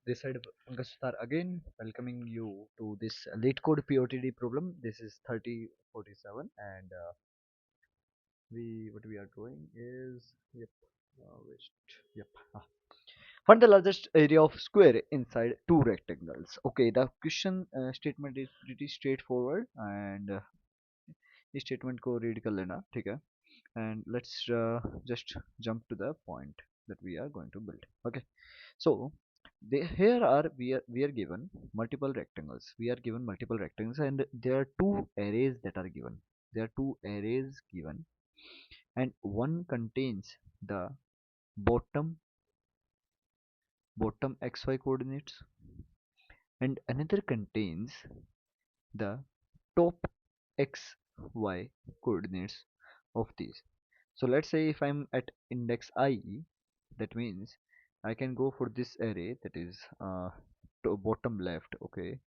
This side Pankaj again welcoming you to this Leetcode POTD problem. This is 3047 and we what we are doing is wait, yep. Find the largest area of square inside two rectangles. Okay, the question statement is pretty straightforward and इस statement को read कर लेना ठीक है and let's just jump to the point that we are going to build. Okay, so here are we are given multiple rectangles. We are given multiple rectangles and there are two arrays that are given. There are two arrays given and one contains the bottom xy coordinates and another contains the top xy coordinates of these. So let's say if I'm at index I, that means I can go for this array that is to bottom left. Okay,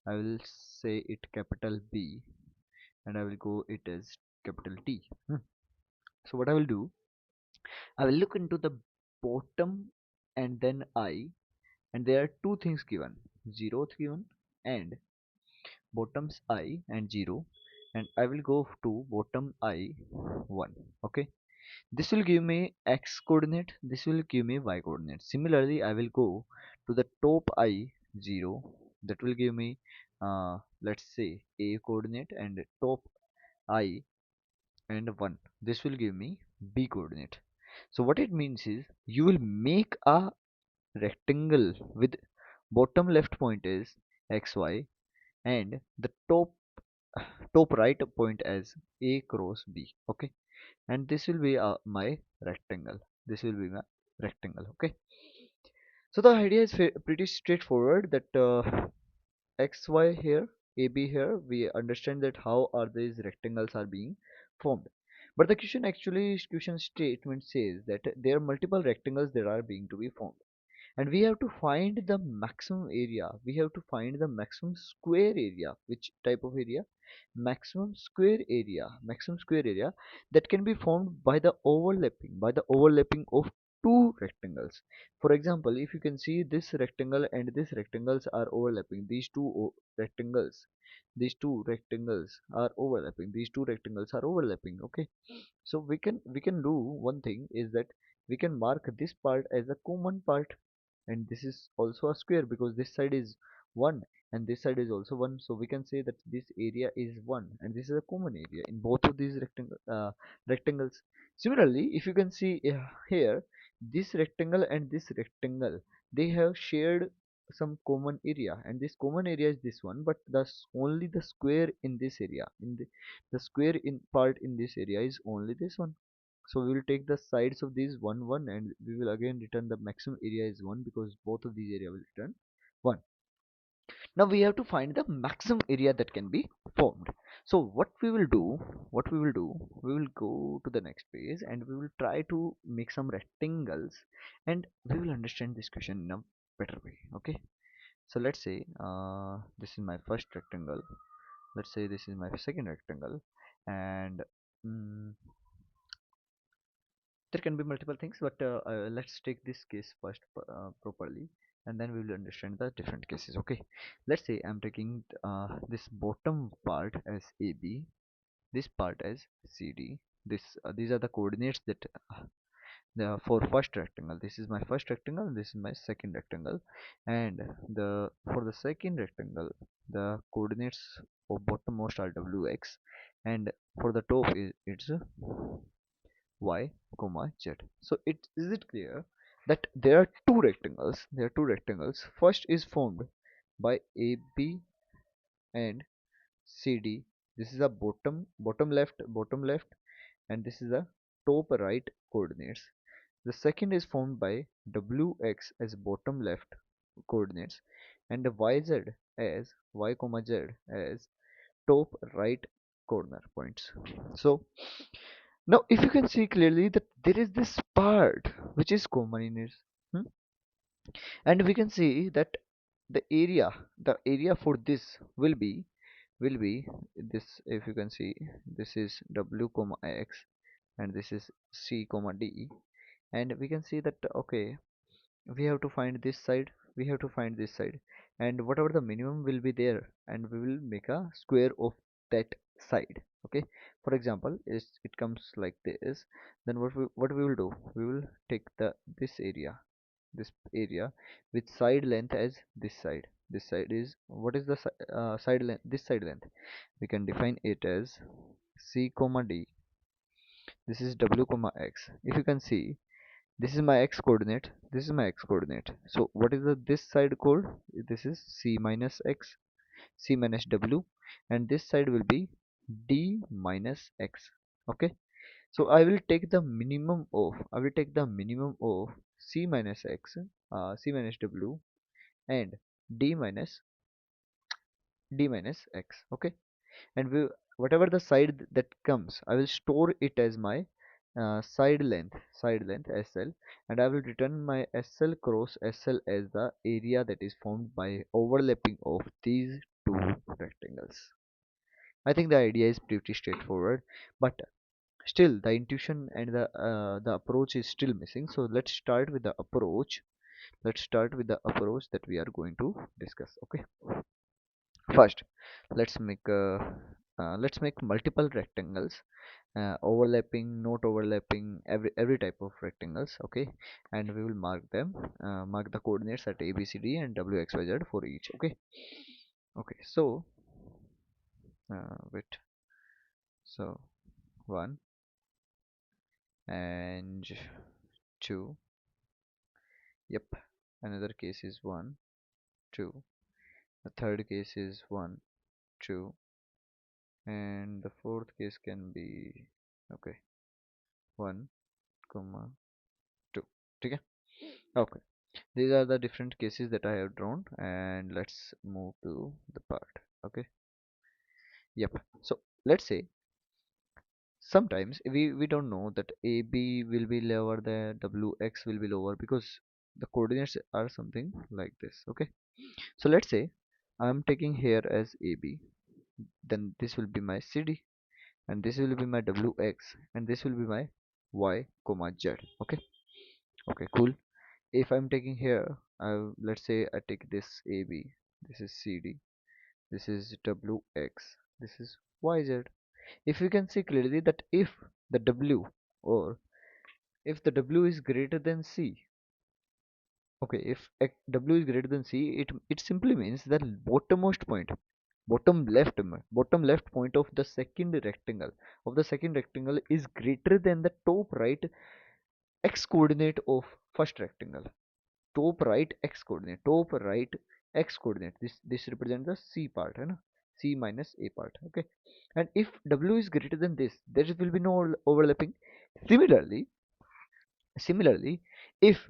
I will say it capital B and I will go it as capital T. So what I will do, I will look into the bottom and then I, and there are two things given, zeroth given and bottoms I and 0, and I will go to bottom I 1. Okay, this will give me x coordinate, this will give me y coordinate. Similarly I will go to the top I 0, that will give me let's say a coordinate, and top I and 1, this will give me b coordinate. So what it means is you will make a rectangle with bottom left point is xy and the top right point as a cross b. Okay, and this will be my rectangle. This will be my rectangle. Okay, so the idea is pretty straightforward that xy here, ab here, we understand that how are these rectangles are being formed. But the question statement says that there are multiple rectangles that are being to be formed and we have to find the maximum area. We have to find the maximum square area. Which type of area? Maximum square area that can be formed by the overlapping of two rectangles. For example, if you can see this rectangle and this rectangles are overlapping, these two rectangles are overlapping, okay. So we can do one thing is that we can mark this part as a common part, and this is also a square because this side is 1 and this side is also 1, so we can say that this area is 1 and this is a common area in both of these rectangles. Similarly, if you can see here, this rectangle and this rectangle, they have shared some common area, and this common area is this one, but only the square in this area, the square in part in this area is only this one. So we will take the sides of these 1 1 and we will again return the maximum area is 1 because both of these area will return 1. Now we have to find the maximum area that can be formed. So what we will do, we will go to the next page and we will try to make some rectangles and we will understand this question in a better way. Okay, so let's say this is my first rectangle, let's say this is my second rectangle, and mm, there can be multiple things, but let's take this case first properly, and then we will understand the different cases. Okay, let's say I'm taking this bottom part as AB, this part as CD. These are the coordinates that the for first rectangle. This is my first rectangle, this is my second rectangle, and the for the second rectangle, the coordinates of bottommost are WX, and for the top it's y comma z. So is it clear that there are two rectangles? There are two rectangles. First is formed by AB and CD. This is a bottom left, and this is a top right coordinates. The second is formed by WX as bottom left coordinates and the YZ as y comma z as top right corner points. So now, if you can see clearly that there is this part which is common in it, hmm? And we can see that the area for this will be this. If you can see, this is W comma X and this is C comma D, and we can see that okay, we have to find this side. we have to find this side, and whatever the minimum will be there, and we will make a square of that side. Okay, for example, is it comes like this, then what we will do, we will take the this area with side length as this side. This side is, what is the side length, this side length, we can define it as c comma d. This is w comma x. If you can see, this is my x coordinate, this is my x coordinate. So what is the this side called? This is c minus x, c minus w, and this side will be d minus x. Okay, so I will take the minimum of c minus x, c minus w, and d minus x. Okay, and whatever the side that comes, I will store it as my side length SL, and I will return my SL cross SL as the area that is formed by overlapping of these two rectangles. I think the idea is pretty straightforward, but still the intuition and the approach is still missing. So let's start with the approach. Let's start with the approach that we are going to discuss. Okay, first let's make multiple rectangles, overlapping, not overlapping, every type of rectangles. Okay, and we will mark them, mark the coordinates at a b c d and w x y z for each. Okay, okay, so wait, so 1 and 2. Yep, another case is 1 2, the third case is 1 2, and the fourth case can be, okay, 1 comma 2. Okay, okay, these are the different cases that I have drawn, and let's move to the part. Okay, yep, so let's say sometimes we don't know that AB will be lower than WX will be lower, because the coordinates are something like this. Okay, so let's say I'm taking here as AB, then this will be my CD, and this will be my WX, and this will be my Y comma Z. Okay, okay, cool. If I'm taking here, let's say I take this AB, this is CD, this is WX, this is YZ. If you can see clearly that if the W, or if the W is greater than C, okay, if W is greater than C, it simply means that bottommost point, bottom left point of the second rectangle is greater than the top right x coordinate of first rectangle. Top right x coordinate, this represents the C part, है ना, C minus A part. Okay, and if W is greater than this, there will be no overlapping. Similarly, similarly if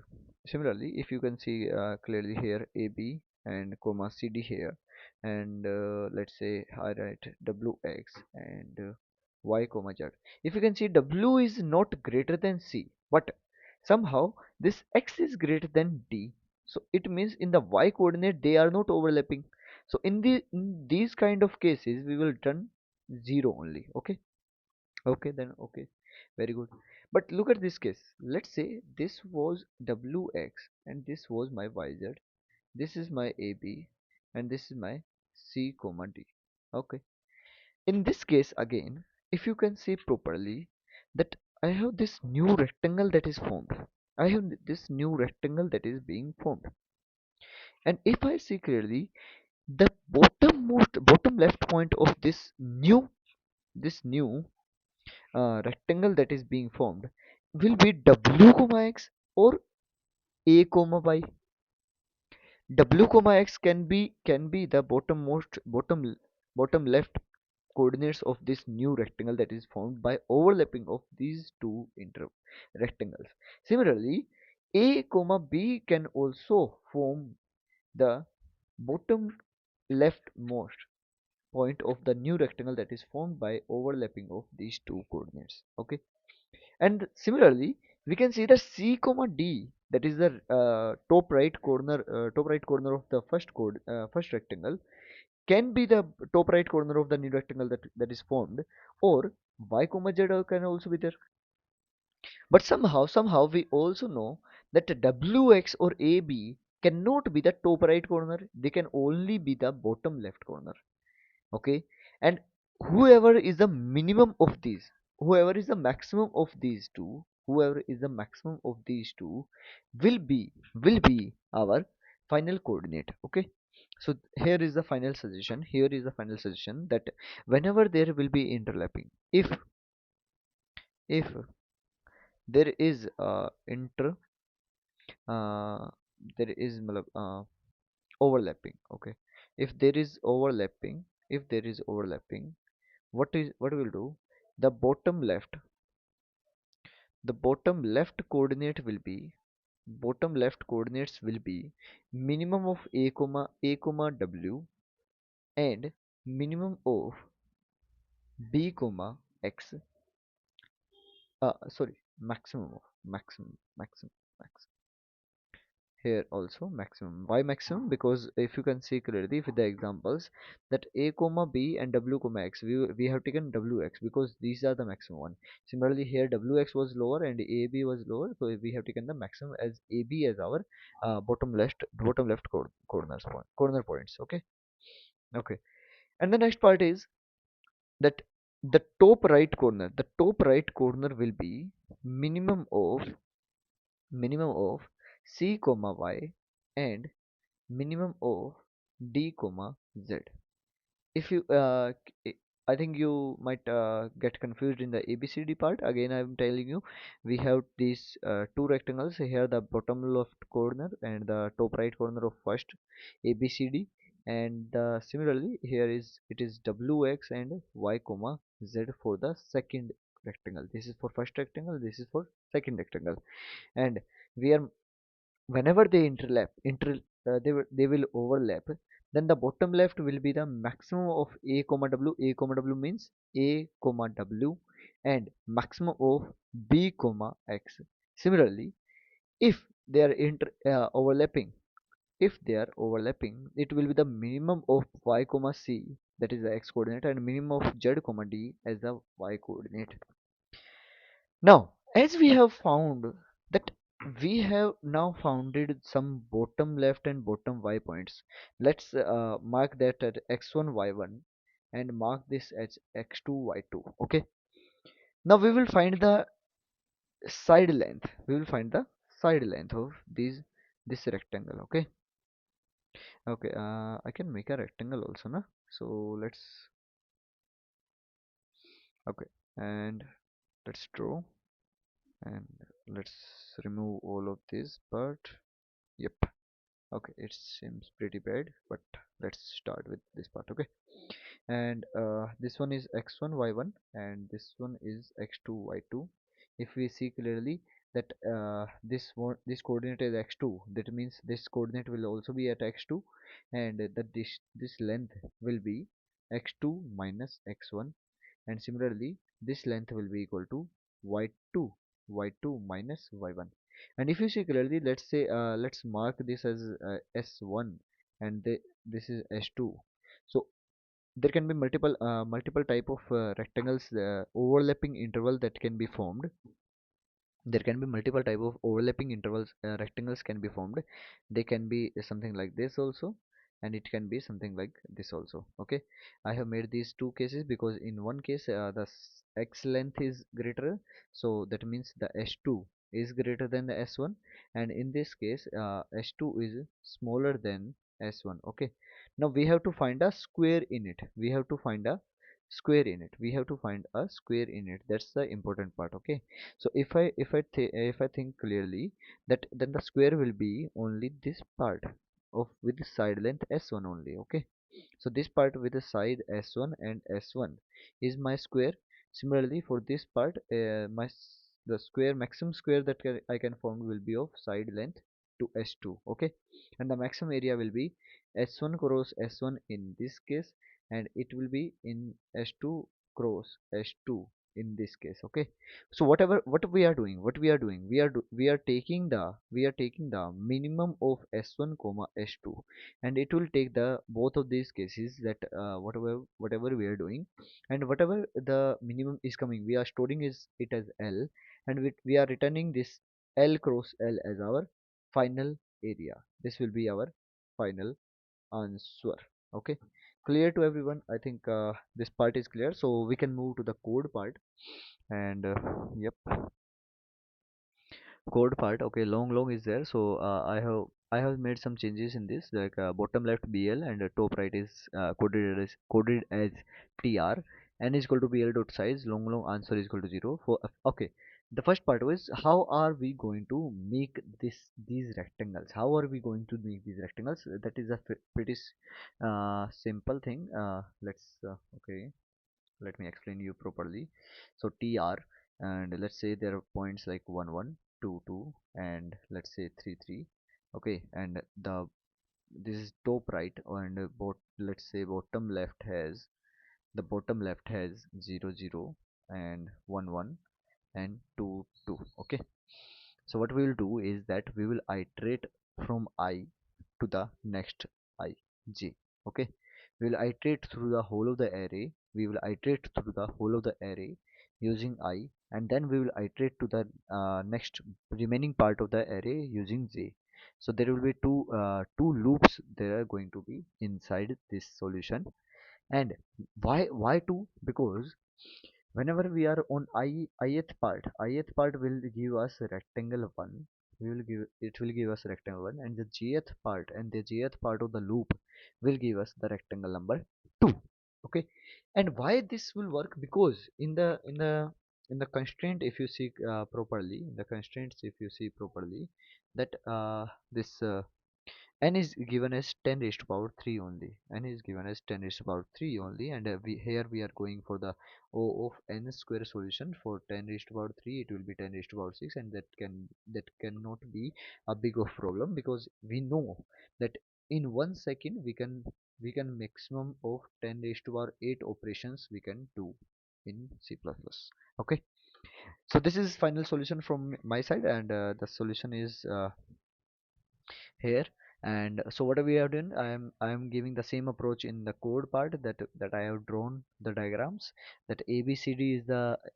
if you can see clearly here AB and comma CD here, and let's say I write WX and Y comma Z. If you can see, W is not greater than C, but somehow this X is greater than D, so it means in the Y coordinate they are not overlapping. So in these kind of cases we will turn 0 only. Okay, okay, then okay, very good. But look at this case. Let's say this was WX and this was my YZ. This is my AB and this is my C comma D. Okay. In this case again, if you can see properly, that I have this new rectangle that is formed. I have this new rectangle that is being formed. And if I see clearly, the bottom left point of this new rectangle that is being formed will be W comma X or A comma Y. W comma X can be the bottom left coordinates of this new rectangle that is formed by overlapping of these two inter rectangles. Similarly, A comma B can also form the bottom leftmost point of the new rectangle that is formed by overlapping of these two coordinates. Okay, and similarly we can see the C comma D, that is the top right corner of the first rectangle, can be the top right corner of the new rectangle that is formed, or Y comma Z can also be there. But somehow we also know that WX or AB cannot be the top right corner, they can only be the bottom left corner. Okay, and whoever is the minimum of these, whoever is the maximum of these two, whoever is the maximum of these two will be our final coordinate. Okay, so here is the final suggestion, here is the final suggestion, that whenever there will be interlapping, if there is inter there is overlapping. Okay, if there is overlapping, if there is overlapping, what we'll do, the bottom left coordinate will be, bottom left coordinates will be minimum of a comma w, and minimum of b comma x, sorry, maximum here also maximum. Why maximum? Because if you can see clearly with the examples, that a comma b and w comma x, we have taken wx because these are the maximum one. Similarly here wx was lower and ab was lower, so we have taken the maximum as ab as our bottom left corner points. Okay, okay. And the next part is that the top right corner will be minimum of c comma y and minimum of d comma z. If you I think you might get confused in the abcd part. Again, I'm telling you, we have these two rectangles here, the bottom left corner and the top right corner of first abcd, and similarly here is, it is wx and y comma z for the second rectangle. This is for first rectangle, this is for second rectangle. And we are, whenever they they will overlap, then the bottom left will be the maximum of a comma w. A comma w means a comma w, and maximum of b comma x. Similarly, if they are overlapping, if they are overlapping, it will be the minimum of y comma c, that is the x coordinate, and minimum of z comma d as the y coordinate. Now, as we have found that we have now founded some bottom left and bottom y points, let's mark that at x1 y1 and mark this as x2 y2. Okay, now we will find the side length, we will find the side length of this rectangle. Okay, okay, I can make a rectangle also, na? So let's, okay, and let's draw, and let's remove all of this part. Yep. Okay, it seems pretty bad, but let's start with this part. Okay, and this one is x1 y1 and this one is x2 y2. If we see clearly that this coordinate is x2, that means this coordinate will also be at x2, and that this length will be x2 minus x1, and similarly this length will be equal to y2 minus y1. And if you see clearly, let's say let's mark this as s1, and this is s2. So there can be multiple type of rectangles, overlapping interval that can be formed. There can be multiple type of overlapping intervals, rectangles can be formed. They can be something like this also, and it can be something like this also. Okay, I have made these two cases because in one case the x length is greater, so that means the s2 is greater than the s1, and in this case s2 is smaller than s1. Okay, now we have to find a square in it, we have to find a square in it, we have to find a square in it. That's the important part. Okay, so if I think clearly, that then the square will be only this part of with the side length s1 only. Okay, so this part with the side s1 and s1 is my square. Similarly for this part, the square, maximum square that I can form will be of side length to s2. Okay, and the maximum area will be s1 cross s1 in this case, and it will be in s2 cross s2 in this case. Okay, so what we are doing, we are taking the minimum of s1 comma s2, and it will take the both of these cases, that whatever we are doing, and whatever the minimum is coming, we are storing it as l, and we are returning this l cross l as our final area. This will be our final answer. Okay, clear to everyone? I think this part is clear, so we can move to the code part. And yep, code part. Okay, long is there, so I have made some changes in this, like bottom left BL and top right is coded as TR. N is equal to BL dot size, long answer is equal to 0 for okay. The first part was, how are we going to make these rectangles? How are we going to make these rectangles? That is a pretty simple thing. Let's okay, let me explain you properly. So TR, and let's say there are points like 1 1 2 2 and let's say 3 3. Okay, and this is top right, and let's say bottom left has 0 0 and 1 1 and 2 2. Okay, so what we will do is that we will iterate from I to the next I j. Okay, we will iterate through the whole of the array. We will iterate through the whole of the array using I, and then we will iterate to the next remaining part of the array using j. So there will be two loops there are going to be inside this solution. And why two? Because whenever we are on ith part will give us rectangle 1. It will give us rectangle 1, and the jth part of the loop will give us the rectangle number 2. Okay, and why this will work? Because in the constraint, if you see properly, in the constraints, if you see properly, that this n is given as 10 raised to power 3 only. N is given as 10 raised to power 3 only, and we are going for the O of n square solution. For 10 raised to power 3, it will be 10 raised to power 6, and that cannot be a big of problem, because we know that in 1 second we can maximum of 10 raised to power 8 operations we can do in C++. Okay, so this is final solution from my side, and the solution is here. And so what we have done, I am giving the same approach in the code part, that I have drawn the diagrams, that ABCD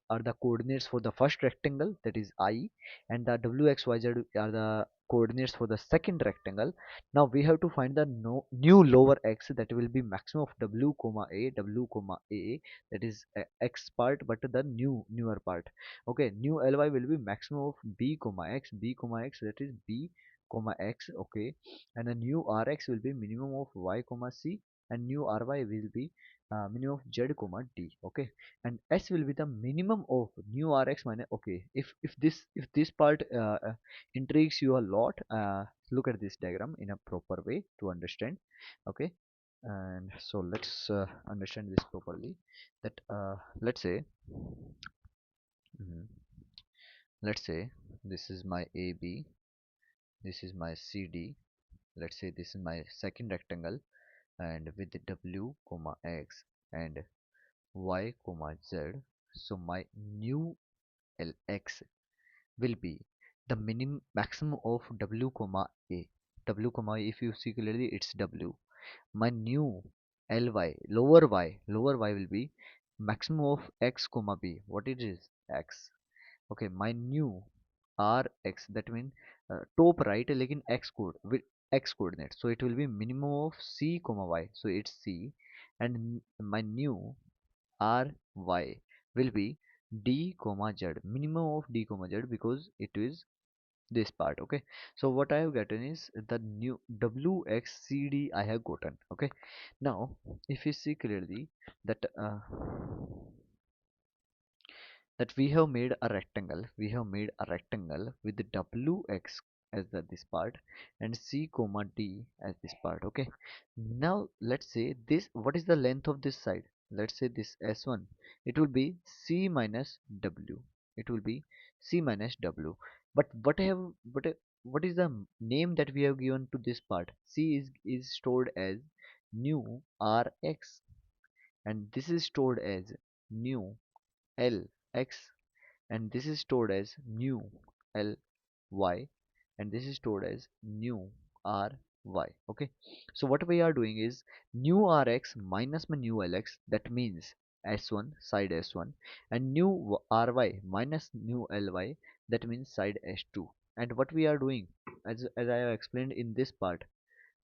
are the coordinates for the first rectangle, that is I, and the WXYZ are the coordinates for the second rectangle. Now we have to find the new lower x, that will be maximum of W comma A, that is x part, but the newer part. Okay, new ly will be maximum of B comma X, that is B comma X. Okay, and a new Rx will be minimum of Y comma C, and new Ry will be minimum of Z comma D. Okay, and S will be the minimum of new Rx minus. Okay, if this part intrigues you a lot, look at this diagram in a proper way to understand. Okay, and so let's understand this properly. That mhm, let's say this is my AB, this is my CD. Let's say this is my second rectangle, and with the W comma X and Y comma Z. So my new LX will be the maximum of W comma A. W comma A, if you see clearly, it's W. My new lower y will be maximum of X comma B. What it is? X. Okay, my new Rx, that means top right like in X code with X coordinate, so it will be minimum of C comma Y, so it's C. And my new Ry will be D comma Z, minimum of D comma Z, because it is this part. Okay, so what I have gotten is the new WXCD I have gotten. Okay, now if you see clearly that we have made a rectangle with the wx as this part, and c comma d as this part. Okay, now let's say this, what is the length of this side? Let's say this s1, it will be c minus w, it will be c minus w. But what is the name that we have given to this part? C is stored as new rx, and this is stored as new lx, and this is stored as new ly, and this is stored as new ry. Okay, so what we are doing is new rx minus my new lx, that means s1 side s1, and new ry minus new ly, that means side s2. And what we are doing, as I have explained in this part,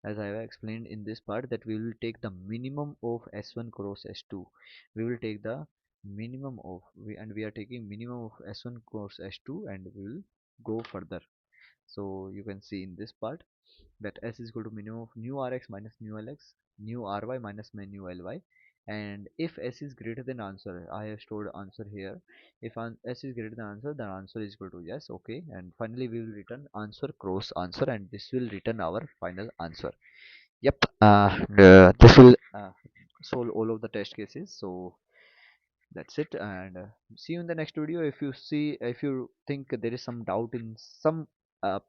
as I have explained in this part, that we will take the minimum of S1 cross S2. We will take the minimum of and we are taking minimum of S1 cross S2, and we will go further. So you can see in this part that S is equal to minimum of new Rx minus new Lx, new Ry minus my new Ly. And if S is greater than answer, I have stored answer here. If S is greater than answer, then answer is equal to yes. Okay, and finally we will return answer cross answer, and this will return our final answer. Yep, this will solve all of the test cases. So that's it, and see you in the next video. If you think there is some doubt in some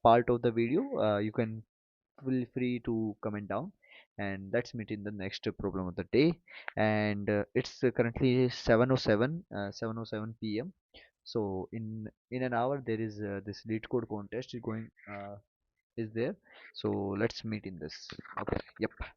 part of the video, you can feel free to comment down, and let's meet in the next problem of the day. And it's currently 7:07 p.m. So in an hour there is this lead code contest is going is there. So let's meet in this. Okay, yep.